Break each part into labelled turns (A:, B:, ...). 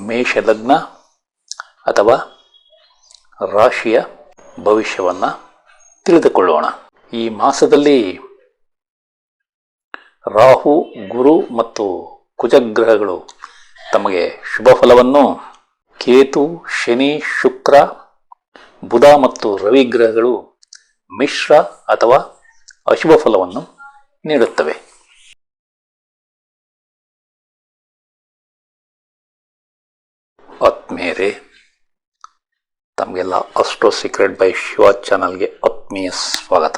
A: ಮೇಷಲಗ್ನ ಅಥವಾ ರಾಶಿಯ ಭವಿಷ್ಯವನ್ನು ತಿಳಿದುಕೊಳ್ಳೋಣ. ಈ ಮಾಸದಲ್ಲಿ ರಾಹು, ಗುರು ಮತ್ತು ಕುಜಗ್ರಹಗಳು ತಮಗೆ ಶುಭ ಫಲವನ್ನು, ಕೇತು, ಶನಿ, ಶುಕ್ರ, ಬುಧ ಮತ್ತು ರವಿ ಗ್ರಹಗಳು ಮಿಶ್ರ ಅಥವಾ ಅಶುಭ ಫಲವನ್ನು ನೀಡುತ್ತವೆ. ಆತ್ಮೀಯರೇ, ತಮಗೆಲ್ಲ ಅಸ್ಟ್ರೋ ಸೀಕ್ರೆಟ್ ಬೈ ಶಿವ ಚಾನಲ್ಗೆ ಆತ್ಮೀಯ ಸ್ವಾಗತ.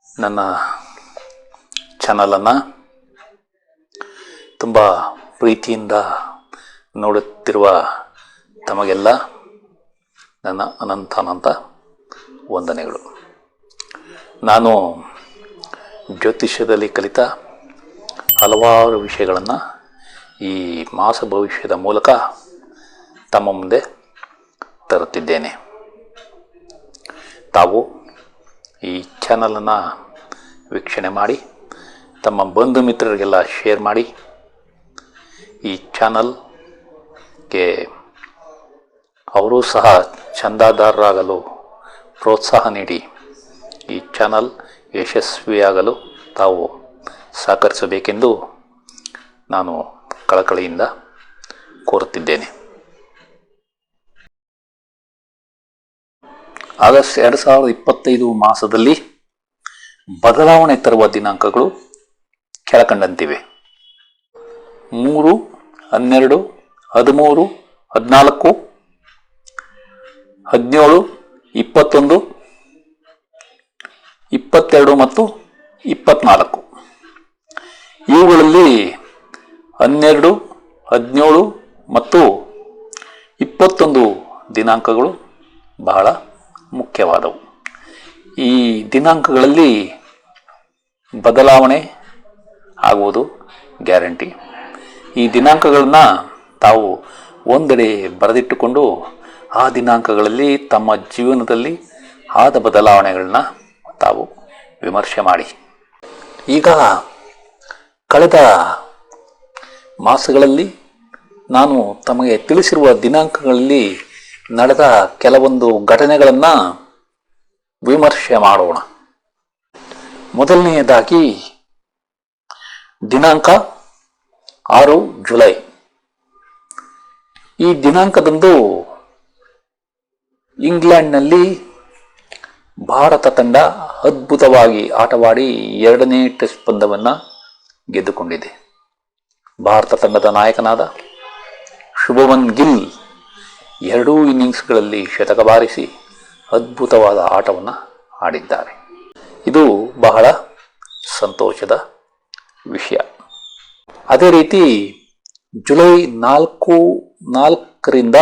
A: ನನ್ನ ಚಾನಲನ್ನು ತುಂಬ ಪ್ರೀತಿಯಿಂದ ನೋಡುತ್ತಿರುವ ತಮಗೆಲ್ಲ ನನ್ನ ಅನಂತ ವಂದನೆಗಳು. ನಾನು ಜ್ಯೋತಿಷ್ಯದಲ್ಲಿ ಕಲಿತ ಹಲವಾರು ವಿಷಯಗಳನ್ನು ಈ ಮಾಸ ಭವಿಷ್ಯದ ಮೂಲಕ ತಮ್ಮ ಮುಂದೆ ತರುತ್ತಿದ್ದೇನೆ. ತಾವು ಈ ಚಾನಲನ್ನು ವೀಕ್ಷಣೆ ಮಾಡಿ ತಮ್ಮ ಬಂಧು ಮಿತ್ರರಿಗೆಲ್ಲ ಶೇರ್ ಮಾಡಿ ಈ ಚಾನಲ್ಗೆ ಅವರೂ ಸಹ ಚಂದಾದಾರರಾಗಲು ಪ್ರೋತ್ಸಾಹ ನೀಡಿ ಈ ಚಾನಲ್ ಯಶಸ್ವಿಯಾಗಲು ತಾವು ಸಹಕರಿಸಬೇಕೆಂದು ನಾನು ಕಳಕಳಿಯಿಂದ ಕೋರುತ್ತಿದ್ದೇನೆ. ಆಗಸ್ಟ್ 2025 ಮಾಸದಲ್ಲಿ ಬದಲಾವಣೆ ತರುವ ದಿನಾಂಕಗಳು ಕೆಳಕಂಡಂತಿವೆ: 3, 12, 13, 14, 17, 21, 22 ಮತ್ತು 24. ಇವುಗಳಲ್ಲಿ 12, 17 ಮತ್ತು 21 ದಿನಾಂಕಗಳು ಬಹಳ ಮುಖ್ಯವಾದವು. ಈ ದಿನಾಂಕಗಳಲ್ಲಿ ಬದಲಾವಣೆ ಆಗುವುದು ಗ್ಯಾರಂಟಿ. ಈ ದಿನಾಂಕಗಳನ್ನು ತಾವು ಒಂದೆಡೆ ಬರೆದಿಟ್ಟುಕೊಂಡು ಆ ದಿನಾಂಕಗಳಲ್ಲಿ ತಮ್ಮ ಜೀವನದಲ್ಲಿ ಆದ ಬದಲಾವಣೆಗಳನ್ನ ತಾವು ವಿಮರ್ಶೆ ಮಾಡಿ. ಈಗ ಕಳೆದ ಮಾಸಗಳಲ್ಲಿ ನಾನು ತಮಗೆ ತಿಳಿಸಿರುವ ದಿನಾಂಕಗಳಲ್ಲಿ ನಡೆದ ಕೆಲವೊಂದು ಘಟನೆಗಳನ್ನು ವಿಮರ್ಶೆ ಮಾಡೋಣ. ಮೊದಲನೆಯದಾಗಿ ದಿನಾಂಕ 6 ಜುಲೈ. ಈ ದಿನಾಂಕದಂದು ಇಂಗ್ಲೆಂಡ್ನಲ್ಲಿ ಭಾರತ ತಂಡ ಅದ್ಭುತವಾಗಿ ಆಟವಾಡಿ 2ನೇ ಟೆಸ್ಟ್ ಪಂದ್ಯವನ್ನು ಗೆದ್ದುಕೊಂಡಿದೆ. ಭಾರತ ತಂಡದ ನಾಯಕನಾದ ಶುಭಮನ್ ಗಿಲ್ 2 ಇನ್ನಿಂಗ್ಸ್ಗಳಲ್ಲಿ ಶತಕ ಬಾರಿಸಿ ಅದ್ಭುತವಾದ ಆಟವನ್ನು ಆಡಿದ್ದಾರೆ. ಇದು ಬಹಳ ಸಂತೋಷದ ವಿಷಯ. ಅದೇ ರೀತಿ ಜುಲೈ 4ರಿಂದ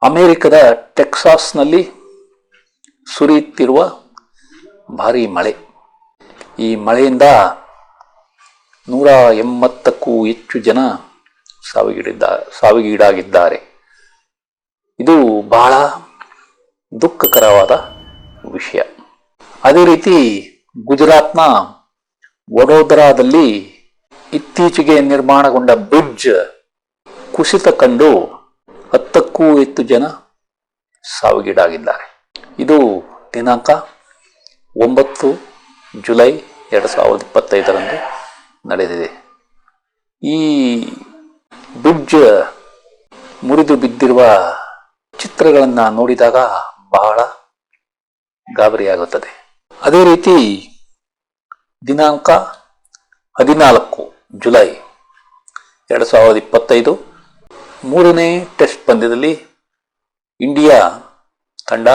A: ಅಮೆರಿಕದ ಟೆಕ್ಸಾಸ್ನಲ್ಲಿ ಸುರಿಯುತ್ತಿರುವ ಭಾರೀ ಮಳೆ. ಈ ಮಳೆಯಿಂದ 180ಕ್ಕೂ ಹೆಚ್ಚು ಜನ ಸಾವಿಗೀಡಾಗಿದ್ದಾರೆ. ಇದು ಬಹಳ ದುಃಖಕರವಾದ ವಿಷಯ. ಅದೇ ರೀತಿ ಗುಜರಾತ್ನ ವಡೋದರಾದಲ್ಲಿ ಇತ್ತೀಚೆಗೆ ನಿರ್ಮಾಣಗೊಂಡ ಬ್ರಿಡ್ಜ್ ಕುಸಿತ ಕಂಡು 10ಕ್ಕೂ ಹೆಚ್ಚು ಜನ ಸಾವಿಗೀಡಾಗಿದ್ದಾರೆ. ಇದು ದಿನಾಂಕ 9 ಜುಲೈ 2025ರಂದು ನಡೆದಿದೆ. ಈ ಬ್ರಿಡ್ಜ್ ಮುರಿದು ಬಿದ್ದಿರುವ ಚಿತ್ರಗಳನ್ನು ನೋಡಿದಾಗ ಬಹಳ ಗಾಬರಿಯಾಗುತ್ತದೆ. ಅದೇ ರೀತಿ ದಿನಾಂಕ 14 ಜುಲೈ 2025 3ನೇ ಟೆಸ್ಟ್ ಪಂದ್ಯದಲ್ಲಿ ಇಂಡಿಯಾ ತಂಡ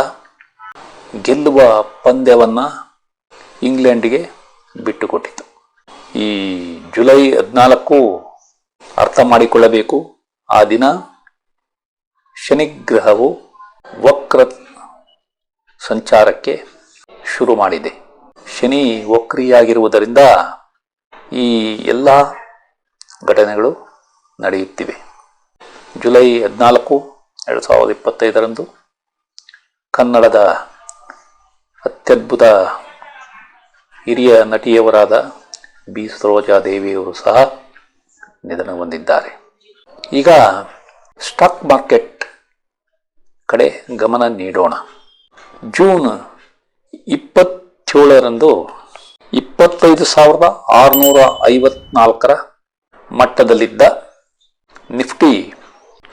A: ಗೆಲ್ಲುವ ಪಂದ್ಯವನ್ನು ಇಂಗ್ಲೆಂಡ್ಗೆ ಬಿಟ್ಟುಕೊಟ್ಟಿತು. ಈ ಜುಲೈ 14 ಅರ್ಥ ಮಾಡಿಕೊಳ್ಳಬೇಕು. ಆ ದಿನ ಶನಿಗ್ರಹವು ವಕ್ರ ಸಂಚಾರಕ್ಕೆ ಶುರು ಮಾಡಿದೆ. ಶನಿ ವಕ್ರಿಯಾಗಿರುವುದರಿಂದ ಈ ಎಲ್ಲ ಘಟನೆಗಳು ನಡೆಯುತ್ತಿವೆ. ಜುಲೈ 14, 2025ರಂದು ಕನ್ನಡದ ಅತ್ಯದ್ಭುತ ಹಿರಿಯ ನಟಿಯವರಾದ ಬಿ ಸರೋಜಾದೇವಿಯವರು ಸಹ ನಿಧನ ಹೊಂದಿದ್ದಾರೆ. ಈಗ ಸ್ಟಾಕ್ ಮಾರ್ಕೆಟ್ ಕಡೆ ಗಮನ ನೀಡೋಣ. ಜೂನ್ 27ರಂದು 25,654 ಮಟ್ಟದಲ್ಲಿದ್ದ ನಿಫ್ಟಿ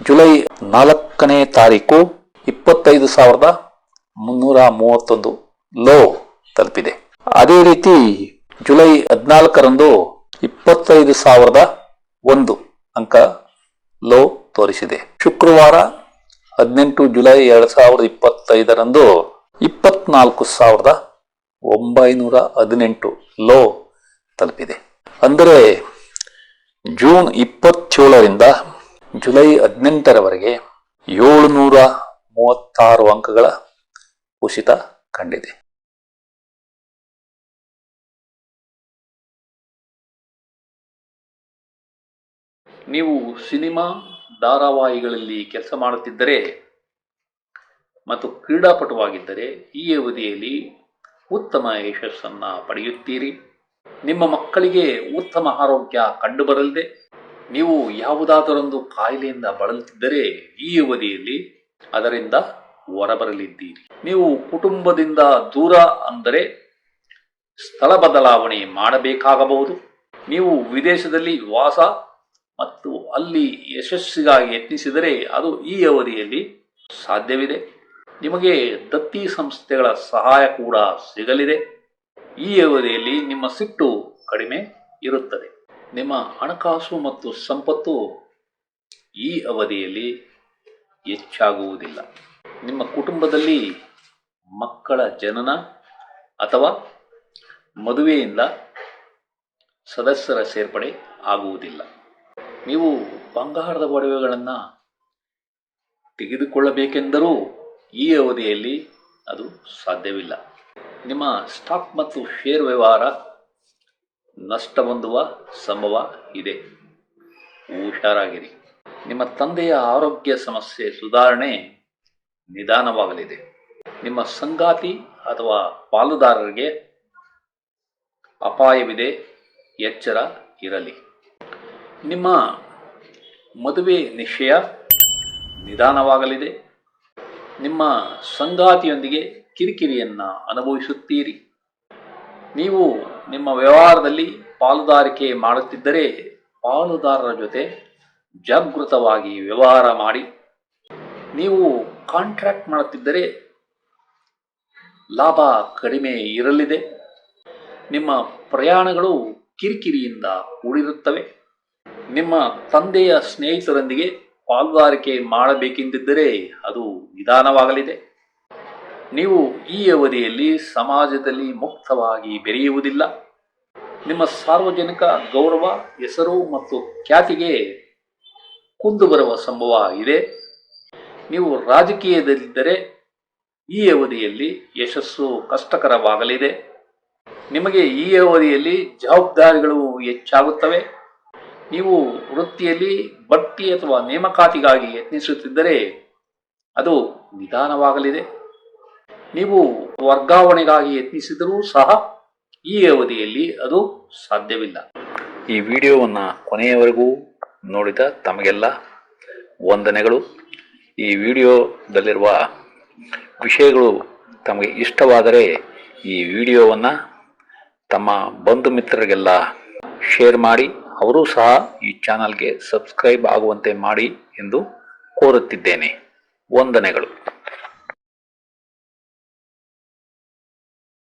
A: ಜುಲೈ 4ನೇ ತಾರೀಕು 25,331 ಲೋ ತಲುಪಿದೆ. ಅದೇ ರೀತಿ ಜುಲೈ 14ರಂದು 25,001 ಅಂಕ ಲೋ ತೋರಿಸಿದೆ. ಶುಕ್ರವಾರ 18 ಜುಲೈ 2025ರಂದು 24,918 ಲೋ ತಲುಪಿದೆ. ಅಂದರೆ ಜೂನ್ 27ರಿಂದ ಜುಲೈ 18ರವರೆಗೆ 736 ಅಂಕಗಳ ಕುಸಿತ ಕಂಡಿದೆ. ನೀವು ಸಿನಿಮಾ ಧಾರಾವಾಹಿಗಳಲ್ಲಿ ಕೆಲಸ ಮಾಡುತ್ತಿದ್ದರೆ ಮತ್ತು ಕ್ರೀಡಾಪಟುವಾಗಿದ್ದರೆ ಈ ಅವಧಿಯಲ್ಲಿ ಉತ್ತಮ ಯಶಸ್ಸನ್ನು ಪಡೆಯುತ್ತೀರಿ. ನಿಮ್ಮ ಮಕ್ಕಳಿಗೆ ಉತ್ತಮ ಆರೋಗ್ಯ ಕಂಡುಬರಲಿದೆ. ನೀವು ಯಾವುದಾದರೊಂದು ಕಾಯಿಲೆಯಿಂದ ಬಳಲುತ್ತಿದ್ದರೆ ಈ ಅವಧಿಯಲ್ಲಿ ಅದರಿಂದ ಹೊರಬರಲಿದ್ದೀರಿ. ನೀವು ಕುಟುಂಬದಿಂದ ದೂರ ಅಂದರೆ ಸ್ಥಳ ಬದಲಾವಣೆ ಮಾಡಬೇಕಾಗಬಹುದು. ನೀವು ವಿದೇಶದಲ್ಲಿ ವಾಸ ಮತ್ತು ಅಲ್ಲಿ ಯಶಸ್ಸಿಗಾಗಿ ಯತ್ನಿಸಿದರೆ ಅದು ಈ ಅವಧಿಯಲ್ಲಿ ಸಾಧ್ಯವಿದೆ. ನಿಮಗೆ ದತ್ತಿ ಸಂಸ್ಥೆಗಳ ಸಹಾಯ ಕೂಡ ಸಿಗಲಿದೆ. ಈ ಅವಧಿಯಲ್ಲಿ ನಿಮ್ಮ ಸಿಟ್ಟು ಕಡಿಮೆ ಇರುತ್ತದೆ. ನಿಮ್ಮ ಹಣಕಾಸು ಮತ್ತು ಸಂಪತ್ತು ಈ ಅವಧಿಯಲ್ಲಿ ಹೆಚ್ಚಾಗುವುದಿಲ್ಲ. ನಿಮ್ಮ ಕುಟುಂಬದಲ್ಲಿ ಮಕ್ಕಳ ಜನನ ಅಥವಾ ಮದುವೆಯಿಂದ ಸದಸ್ಯರ ಸೇರ್ಪಡೆ ಆಗುವುದಿಲ್ಲ. ನೀವು ಬಂಗಾರದ ಒಡವೆಗಳನ್ನು ತೆಗೆದುಕೊಳ್ಳಬೇಕೆಂದರೂ ಈ ಅವಧಿಯಲ್ಲಿ ಅದು ಸಾಧ್ಯವಿಲ್ಲ. ನಿಮ್ಮ ಸ್ಟಾಕ್ ಮತ್ತು ಶೇರ್ ವ್ಯವಹಾರ ನಷ್ಟ ಹೊಂದುವ ಸಂಭವ ಇದೆ. ಹುಷಾರಾಗಿರಿ. ನಿಮ್ಮ ತಂದೆಯ ಆರೋಗ್ಯ ಸಮಸ್ಯೆ ಸುಧಾರಣೆ ನಿಧಾನವಾಗಲಿದೆ. ನಿಮ್ಮ ಸಂಗಾತಿ ಅಥವಾ ಪಾಲುದಾರರಿಗೆ ಅಪಾಯವಿದೆ, ಎಚ್ಚರ ಇರಲಿ. ನಿಮ್ಮ ಮದುವೆ ನಿಶ್ಚಯ ನಿಧಾನವಾಗಲಿದೆ. ನಿಮ್ಮ ಸಂಗಾತಿಯೊಂದಿಗೆ ಕಿರಿಕಿರಿಯನ್ನು ಅನುಭವಿಸುತ್ತೀರಿ. ನೀವು ನಿಮ್ಮ ವ್ಯವಹಾರದಲ್ಲಿ ಪಾಲುದಾರಿಕೆ ಮಾಡುತ್ತಿದ್ದರೆ ಪಾಲುದಾರರ ಜೊತೆ ಜಾಗೃತವಾಗಿ ವ್ಯವಹಾರ ಮಾಡಿ. ನೀವು ಕಾಂಟ್ರಾಕ್ಟ್ ಮಾಡುತ್ತಿದ್ದರೆ ಲಾಭ ಕಡಿಮೆ ಇರಲಿದೆ. ನಿಮ್ಮ ಪ್ರಯಾಣಗಳು ಕಿರಿಕಿರಿಯಿಂದ ಕೂಡಿರುತ್ತವೆ. ನಿಮ್ಮ ತಂದೆಯ ಸ್ನೇಹಿತರೊಂದಿಗೆ ಪಾಲುದಾರಿಕೆ ಮಾಡಬೇಕೆಂದಿದ್ದರೆ ಅದು ನಿಧಾನವಾಗಲಿದೆ. ನೀವು ಈ ಅವಧಿಯಲ್ಲಿ ಸಮಾಜದಲ್ಲಿ ಮುಕ್ತವಾಗಿ ಬೆರೆಯುವುದಿಲ್ಲ. ನಿಮ್ಮ ಸಾರ್ವಜನಿಕ ಗೌರವ, ಹೆಸರು ಮತ್ತು ಖ್ಯಾತಿಗೆ ಕುಂದು ಬರುವ ಸಂಭವ ಇದೆ. ನೀವು ರಾಜಕೀಯದಲ್ಲಿದ್ದರೆ ಈ ಅವಧಿಯಲ್ಲಿ ಯಶಸ್ಸು ಕಷ್ಟಕರವಾಗಲಿದೆ. ನಿಮಗೆ ಈ ಅವಧಿಯಲ್ಲಿ ಜವಾಬ್ದಾರಿಗಳು ಹೆಚ್ಚಾಗುತ್ತವೆ. ನೀವು ವೃತ್ತಿಯಲ್ಲಿ ಬಡ್ತಿ ಅಥವಾ ನೇಮಕಾತಿಗಾಗಿ ಯತ್ನಿಸುತ್ತಿದ್ದರೆ ಅದು ನಿಧಾನವಾಗಲಿದೆ. ನೀವು ವರ್ಗಾವಣೆಗಾಗಿ ಯತ್ನಿಸಿದರೂ ಸಹ ಈ ಅವಧಿಯಲ್ಲಿ ಅದು ಸಾಧ್ಯವಿಲ್ಲ. ಈ ವಿಡಿಯೋವನ್ನು ಕೊನೆಯವರೆಗೂ ನೋಡಿದ ತಮಗೆಲ್ಲ ವಂದನೆಗಳು. ಈ ವಿಡಿಯೋದಲ್ಲಿರುವ ವಿಷಯಗಳು ತಮಗೆ ಇಷ್ಟವಾದರೆ ಈ ವಿಡಿಯೋವನ್ನು ತಮ್ಮ ಬಂಧು ಮಿತ್ರರಿಗೆಲ್ಲ ಶೇರ್ ಮಾಡಿ, ಅವರೂ ಸಹ ಈ ಚಾನಲ್ಗೆ ಸಬ್ಸ್ಕ್ರೈಬ್ ಆಗುವಂತೆ ಮಾಡಿ ಎಂದು ಕೋರುತ್ತಿದ್ದೇನೆ. ವಂದನೆಗಳು.